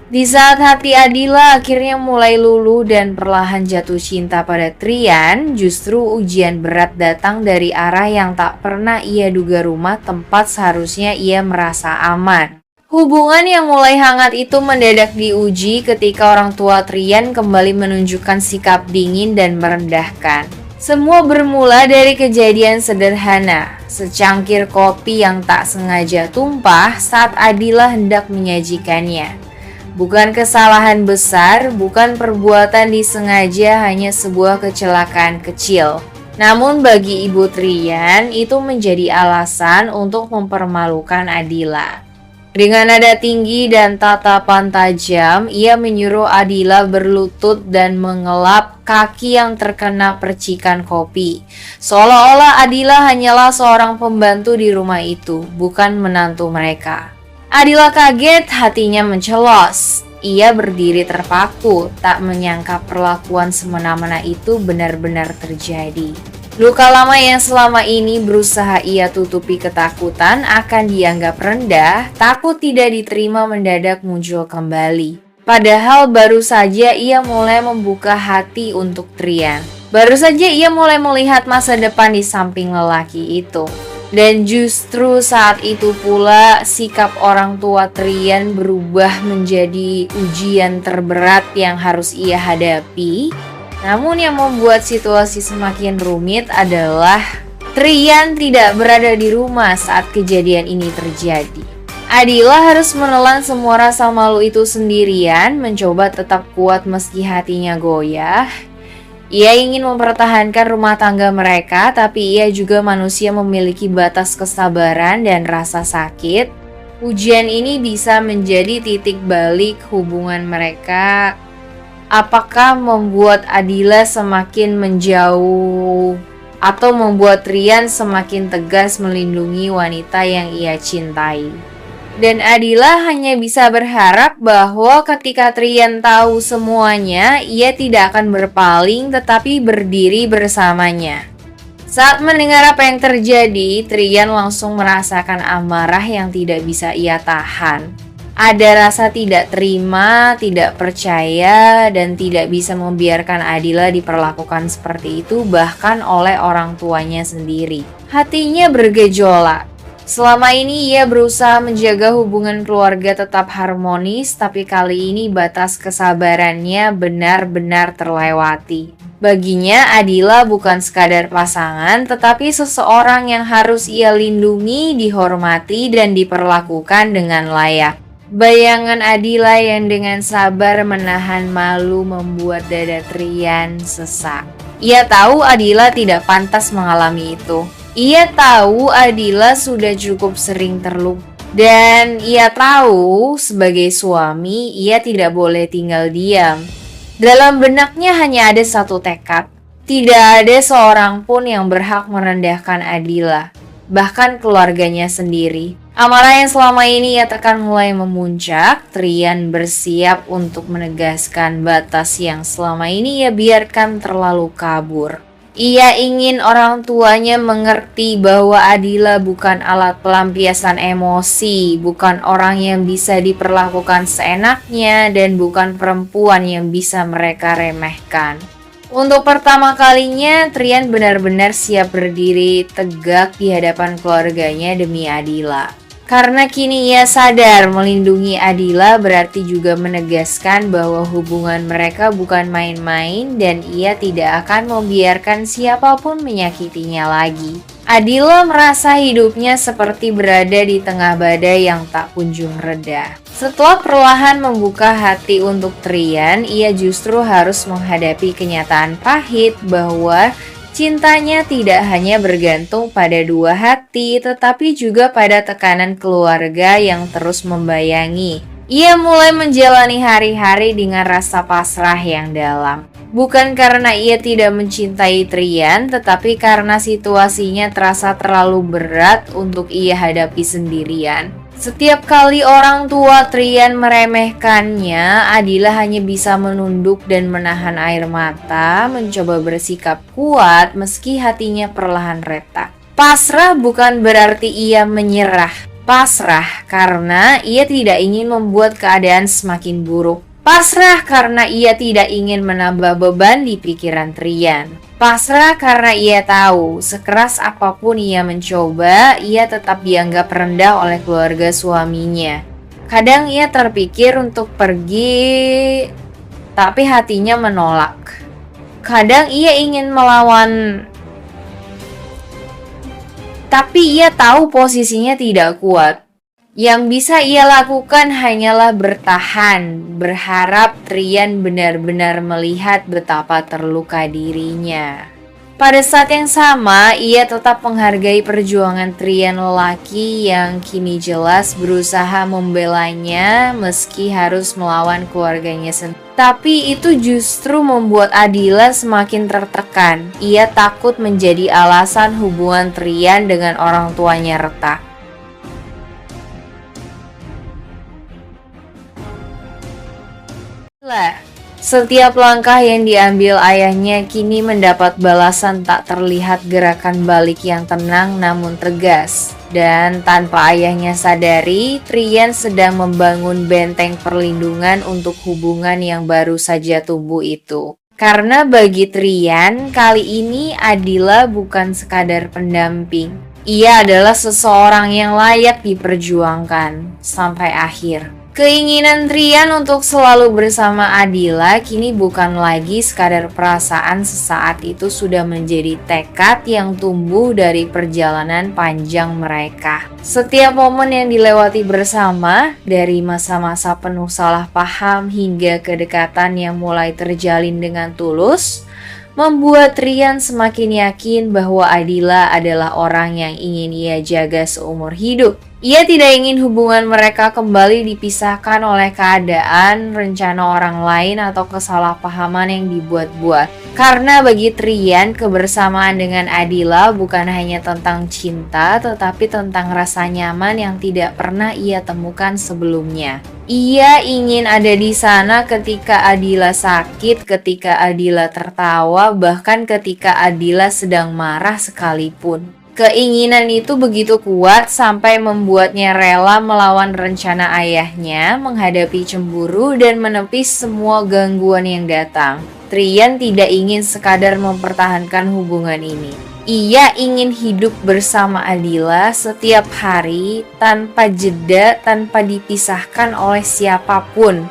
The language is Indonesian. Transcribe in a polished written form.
Di saat hati Adila akhirnya mulai luluh dan perlahan jatuh cinta pada Trian, justru ujian berat datang dari arah yang tak pernah ia duga, rumah tempat seharusnya ia merasa aman. Hubungan yang mulai hangat itu mendadak diuji ketika orang tua Trian kembali menunjukkan sikap dingin dan merendahkan. Semua bermula dari kejadian sederhana, secangkir kopi yang tak sengaja tumpah saat Adila hendak menyajikannya. Bukan kesalahan besar, bukan perbuatan disengaja, hanya sebuah kecelakaan kecil. Namun bagi Ibu Trian, itu menjadi alasan untuk mempermalukan Adila. Dengan nada tinggi dan tatapan tajam, ia menyuruh Adila berlutut dan mengelap kaki yang terkena percikan kopi. Seolah-olah Adila hanyalah seorang pembantu di rumah itu, bukan menantu mereka. Adila kaget, hatinya mencelos. Ia berdiri terpaku, tak menyangka perlakuan semena-mena itu benar-benar terjadi. Luka lama yang selama ini berusaha ia tutupi ketakutan akan dianggap rendah, takut tidak diterima mendadak muncul kembali. Padahal baru saja ia mulai membuka hati untuk Trian. Baru saja ia mulai melihat masa depan di samping lelaki itu. Dan justru saat itu pula sikap orang tua Trian berubah menjadi ujian terberat yang harus ia hadapi. Namun yang membuat situasi semakin rumit adalah Trian tidak berada di rumah saat kejadian ini terjadi. Adila harus menelan semua rasa malu itu sendirian, mencoba tetap kuat meski hatinya goyah. Ia ingin mempertahankan rumah tangga mereka, tapi ia juga manusia memiliki batas kesabaran dan rasa sakit. Ujian ini bisa menjadi titik balik hubungan mereka. Apakah membuat Adila semakin menjauh atau membuat Trian semakin tegas melindungi wanita yang ia cintai? Dan Adila hanya bisa berharap bahwa ketika Trian tahu semuanya, ia tidak akan berpaling tetapi berdiri bersamanya. Saat mendengar apa yang terjadi, Trian langsung merasakan amarah yang tidak bisa ia tahan. Ada rasa tidak terima, tidak percaya, dan tidak bisa membiarkan Adila diperlakukan seperti itu bahkan oleh orang tuanya sendiri. Hatinya bergejolak. Selama ini ia berusaha menjaga hubungan keluarga tetap harmonis, tapi kali ini batas kesabarannya benar-benar terlewati. Baginya Adila bukan sekadar pasangan, tetapi seseorang yang harus ia lindungi, dihormati, dan diperlakukan dengan layak. Bayangan Adila yang dengan sabar menahan malu membuat dada Trian sesak. Ia tahu Adila tidak pantas mengalami itu. Ia tahu Adila sudah cukup sering terluka. Dan ia tahu sebagai suami ia tidak boleh tinggal diam. Dalam benaknya hanya ada satu tekad. Tidak ada seorang pun yang berhak merendahkan Adila, bahkan keluarganya sendiri. Amarah yang selama ini ia tekan mulai memuncak. Trian bersiap untuk menegaskan batas yang selama ini ia biarkan terlalu kabur. Ia ingin orang tuanya mengerti bahwa Adila bukan alat pelampiasan emosi, bukan orang yang bisa diperlakukan seenaknya, dan bukan perempuan yang bisa mereka remehkan. Untuk pertama kalinya, Trian benar-benar siap berdiri tegak di hadapan keluarganya demi Adila. Karena kini ia sadar melindungi Adila berarti juga menegaskan bahwa hubungan mereka bukan main-main dan ia tidak akan membiarkan siapapun menyakitinya lagi. Adila merasa hidupnya seperti berada di tengah badai yang tak kunjung reda. Setelah perlahan membuka hati untuk Trian, ia justru harus menghadapi kenyataan pahit bahwa cintanya tidak hanya bergantung pada dua hati, tetapi juga pada tekanan keluarga yang terus membayangi. Ia mulai menjalani hari-hari dengan rasa pasrah yang dalam. Bukan karena ia tidak mencintai Trian, tetapi karena situasinya terasa terlalu berat untuk ia hadapi sendirian. Setiap kali orang tua Trian meremehkannya, Adila hanya bisa menunduk dan menahan air mata, mencoba bersikap kuat meski hatinya perlahan retak. Pasrah bukan berarti ia menyerah. Pasrah karena ia tidak ingin membuat keadaan semakin buruk. Pasrah karena ia tidak ingin menambah beban di pikiran Trian. Pasrah karena ia tahu sekeras apapun ia mencoba, ia tetap dianggap rendah oleh keluarga suaminya. Kadang ia terpikir untuk pergi, tapi hatinya menolak. Kadang ia ingin melawan, tapi ia tahu posisinya tidak kuat. Yang bisa ia lakukan hanyalah bertahan, berharap Trian benar-benar melihat betapa terluka dirinya. Pada saat yang sama, ia tetap menghargai perjuangan Trian lelaki yang kini jelas berusaha membelanya meski harus melawan keluarganya sendiri. Tapi itu justru membuat Adila semakin tertekan. Ia takut menjadi alasan hubungan Trian dengan orang tuanya retak. Setiap langkah yang diambil ayahnya kini mendapat balasan tak terlihat. Gerakan balik yang tenang namun tegas. Dan tanpa ayahnya sadari, Trian sedang membangun benteng perlindungan untuk hubungan yang baru saja tumbuh itu. Karena bagi Trian, kali ini Adila bukan sekadar pendamping. Ia adalah seseorang yang layak diperjuangkan sampai akhir. Keinginan Trian untuk selalu bersama Adila kini bukan lagi sekadar perasaan, sesaat itu sudah menjadi tekad yang tumbuh dari perjalanan panjang mereka. Setiap momen yang dilewati bersama, dari masa-masa penuh salah paham hingga kedekatan yang mulai terjalin dengan tulus, membuat Trian semakin yakin bahwa Adila adalah orang yang ingin ia jaga seumur hidup. Ia tidak ingin hubungan mereka kembali dipisahkan oleh keadaan, rencana orang lain, atau kesalahpahaman yang dibuat-buat. Karena bagi Trian, kebersamaan dengan Adila bukan hanya tentang cinta, tetapi tentang rasa nyaman yang tidak pernah ia temukan sebelumnya. Ia ingin ada di sana ketika Adila sakit, ketika Adila tertawa, bahkan ketika Adila sedang marah sekalipun. Keinginan itu begitu kuat sampai membuatnya rela melawan rencana ayahnya, menghadapi cemburu dan menepis semua gangguan yang datang. Trian tidak ingin sekadar mempertahankan hubungan ini. Ia ingin hidup bersama Adila setiap hari tanpa jeda, tanpa dipisahkan oleh siapapun.